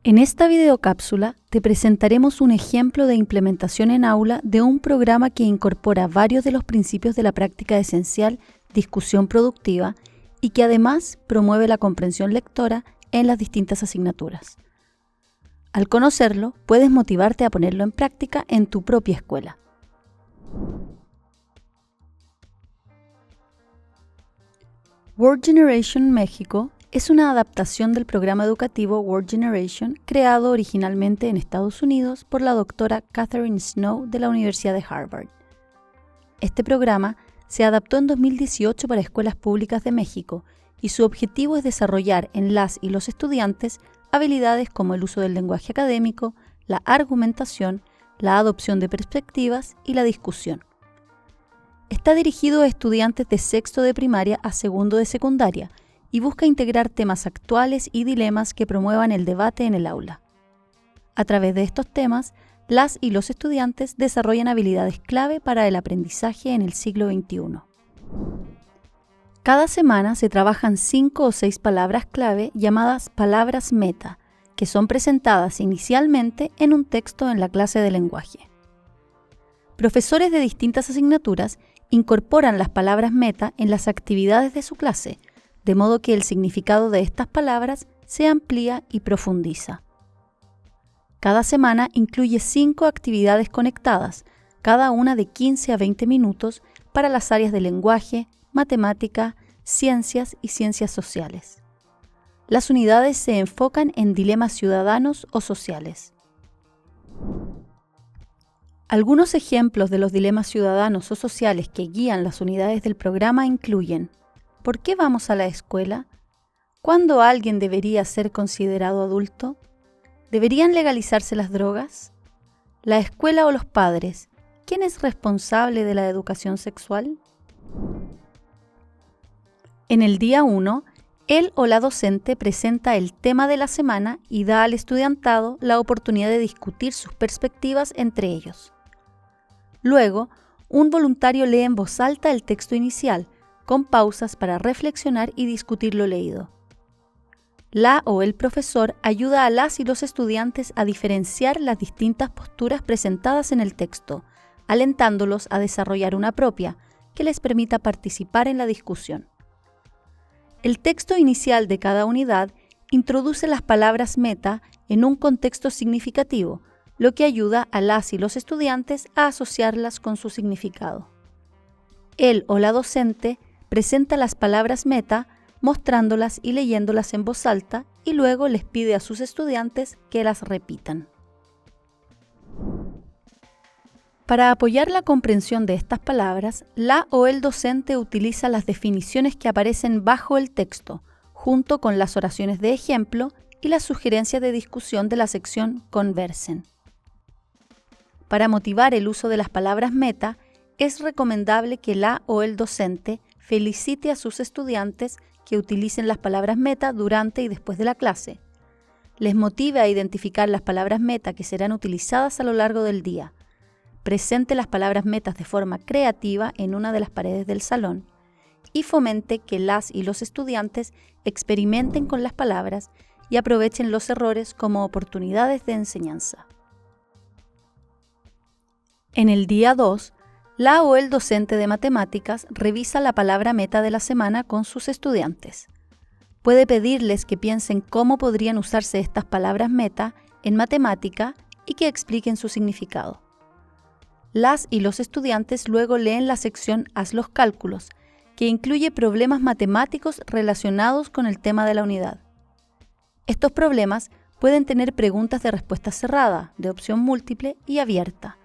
En esta videocápsula te presentaremos un ejemplo de implementación en aula de un programa que incorpora varios de los principios de la práctica esencial discusión productiva y que además promueve la comprensión lectora en las distintas asignaturas. Al conocerlo, puedes motivarte a ponerlo en práctica en tu propia escuela. Word Generation México es una adaptación del programa educativo Word Generation creado originalmente en Estados Unidos por la doctora Catherine Snow de la Universidad de Harvard. Este programa se adaptó en 2018 para escuelas públicas de México y su objetivo es desarrollar en las y los estudiantes habilidades como el uso del lenguaje académico, la argumentación, la adopción de perspectivas y la discusión. Está dirigido a estudiantes de sexto de primaria a segundo de secundaria y busca integrar temas actuales y dilemas que promuevan el debate en el aula. A través de estos temas, las y los estudiantes desarrollan habilidades clave para el aprendizaje en el siglo XXI. Cada semana se trabajan 5 o 6 palabras clave llamadas palabras meta, que son presentadas inicialmente en un texto en la clase de lenguaje. Profesores de distintas asignaturas incorporan las palabras meta en las actividades de su clase, de modo que el significado de estas palabras se amplía y profundiza. Cada semana incluye 5 actividades conectadas, cada una de 15 a 20 minutos para las áreas de lenguaje, matemática, ciencias y ciencias sociales. Las unidades se enfocan en dilemas ciudadanos o sociales. Algunos ejemplos de los dilemas ciudadanos o sociales que guían las unidades del programa incluyen: ¿por qué vamos a la escuela? ¿Cuándo alguien debería ser considerado adulto? ¿Deberían legalizarse las drogas? ¿La escuela o los padres? ¿Quién es responsable de la educación sexual? En el día 1, él o la docente presenta el tema de la semana y da al estudiantado la oportunidad de discutir sus perspectivas entre ellos. Luego, un voluntario lee en voz alta el texto inicial, con pausas para reflexionar y discutir lo leído. La o el profesor ayuda a las y los estudiantes a diferenciar las distintas posturas presentadas en el texto, alentándolos a desarrollar una propia que les permita participar en la discusión. El texto inicial de cada unidad introduce las palabras meta en un contexto significativo, lo que ayuda a las y los estudiantes a asociarlas con su significado. Él o la docente presenta las palabras meta mostrándolas y leyéndolas en voz alta y luego les pide a sus estudiantes que las repitan. Para apoyar la comprensión de estas palabras, la o el docente utiliza las definiciones que aparecen bajo el texto, junto con las oraciones de ejemplo y las sugerencias de discusión de la sección Conversen. Para motivar el uso de las palabras meta, es recomendable que la o el docente felicite a sus estudiantes que utilicen las palabras meta durante y después de la clase. Les motive a identificar las palabras meta que serán utilizadas a lo largo del día. Presente las palabras metas de forma creativa en una de las paredes del salón y fomente que las y los estudiantes experimenten con las palabras y aprovechen los errores como oportunidades de enseñanza. En el día 2, la o el docente de matemáticas revisa la palabra meta de la semana con sus estudiantes. Puede pedirles que piensen cómo podrían usarse estas palabras meta en matemática y que expliquen su significado. Las y los estudiantes luego leen la sección Haz los cálculos, que incluye problemas matemáticos relacionados con el tema de la unidad. Estos problemas pueden tener preguntas de respuesta cerrada, de opción múltiple y abierta.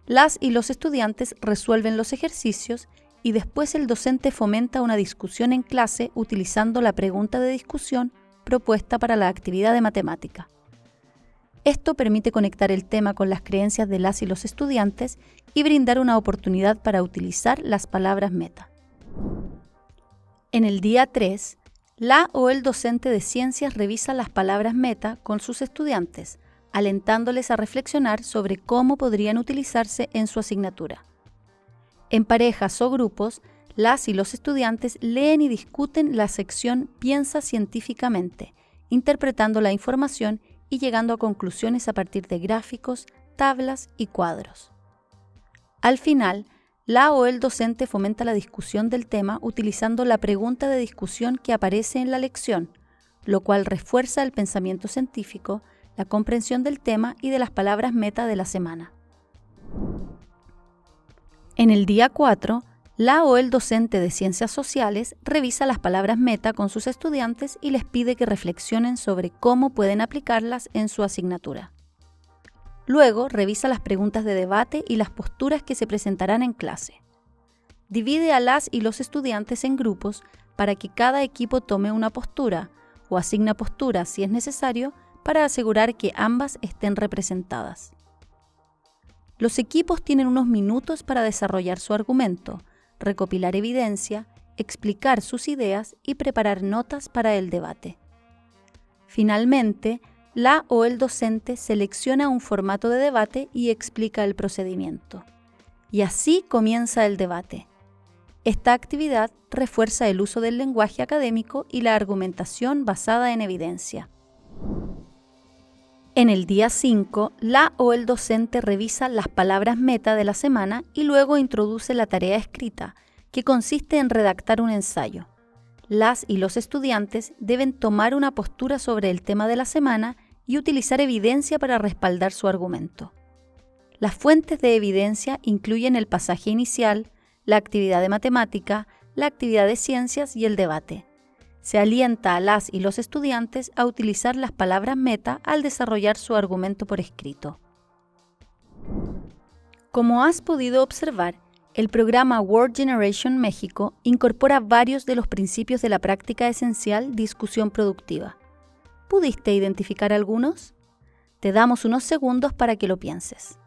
Las y los estudiantes resuelven los ejercicios y después el docente fomenta una discusión en clase utilizando la pregunta de discusión propuesta para la actividad de matemática. Esto permite conectar el tema con las creencias de las y los estudiantes y brindar una oportunidad para utilizar las palabras meta. En el día 3, la o el docente de ciencias revisa las palabras meta con sus estudiantes, alentándoles a reflexionar sobre cómo podrían utilizarse en su asignatura. En parejas o grupos, las y los estudiantes leen y discuten la sección Piensa científicamente, interpretando la información y llegando a conclusiones a partir de gráficos, tablas y cuadros. Al final, la o el docente fomenta la discusión del tema utilizando la pregunta de discusión que aparece en la lección, lo cual refuerza el pensamiento científico, la comprensión del tema y de las palabras meta de la semana. En el día 4, la o el docente de Ciencias Sociales revisa las palabras meta con sus estudiantes y les pide que reflexionen sobre cómo pueden aplicarlas en su asignatura. Luego, revisa las preguntas de debate y las posturas que se presentarán en clase. Divide a las y los estudiantes en grupos para que cada equipo tome una postura o asigna posturas si es necesario para asegurar que ambas estén representadas. Los equipos tienen unos minutos para desarrollar su argumento, recopilar evidencia, explicar sus ideas y preparar notas para el debate. Finalmente, la o el docente selecciona un formato de debate y explica el procedimiento. Y así comienza el debate. Esta actividad refuerza el uso del lenguaje académico y la argumentación basada en evidencia. En el día 5, la o el docente revisa las palabras meta de la semana y luego introduce la tarea escrita, que consiste en redactar un ensayo. Las y los estudiantes deben tomar una postura sobre el tema de la semana y utilizar evidencia para respaldar su argumento. Las fuentes de evidencia incluyen el pasaje inicial, la actividad de matemática, la actividad de ciencias y el debate. Se alienta a las y los estudiantes a utilizar las palabras meta al desarrollar su argumento por escrito. Como has podido observar, el programa Word Generation México incorpora varios de los principios de la práctica esencial discusión productiva. ¿Pudiste identificar algunos? Te damos unos segundos para que lo pienses.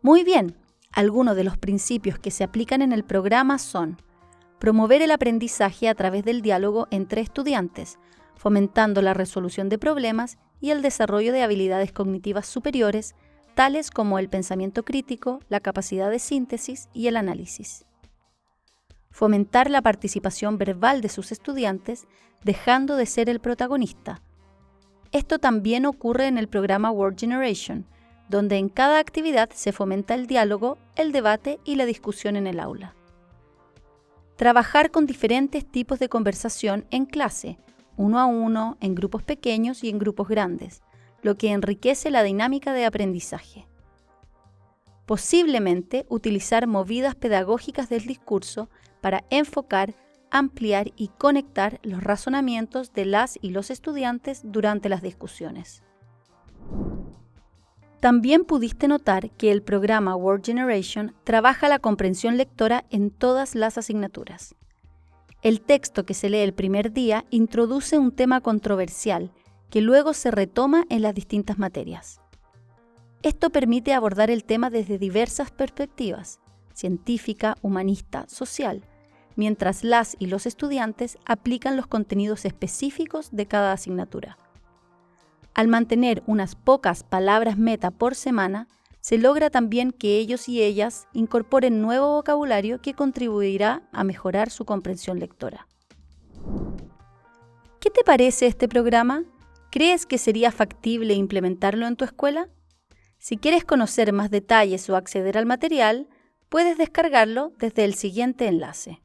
Muy bien. Algunos de los principios que se aplican en el programa son: promover el aprendizaje a través del diálogo entre estudiantes, fomentando la resolución de problemas y el desarrollo de habilidades cognitivas superiores, tales como el pensamiento crítico, la capacidad de síntesis y el análisis. Fomentar la participación verbal de sus estudiantes, dejando de ser el protagonista. Esto también ocurre en el programa Word Generation, donde en cada actividad se fomenta el diálogo, el debate y la discusión en el aula. Trabajar con diferentes tipos de conversación en clase, uno a uno, en grupos pequeños y en grupos grandes, lo que enriquece la dinámica de aprendizaje. Posiblemente utilizar movidas pedagógicas del discurso para enfocar, ampliar y conectar los razonamientos de las y los estudiantes durante las discusiones. También pudiste notar que el programa Word Generation trabaja la comprensión lectora en todas las asignaturas. El texto que se lee el primer día introduce un tema controversial que luego se retoma en las distintas materias. Esto permite abordar el tema desde diversas perspectivas, científica, humanista, social, mientras las y los estudiantes aplican los contenidos específicos de cada asignatura. Al mantener unas pocas palabras meta por semana, se logra también que ellos y ellas incorporen nuevo vocabulario que contribuirá a mejorar su comprensión lectora. ¿Qué te parece este programa? ¿Crees que sería factible implementarlo en tu escuela? Si quieres conocer más detalles o acceder al material, puedes descargarlo desde el siguiente enlace.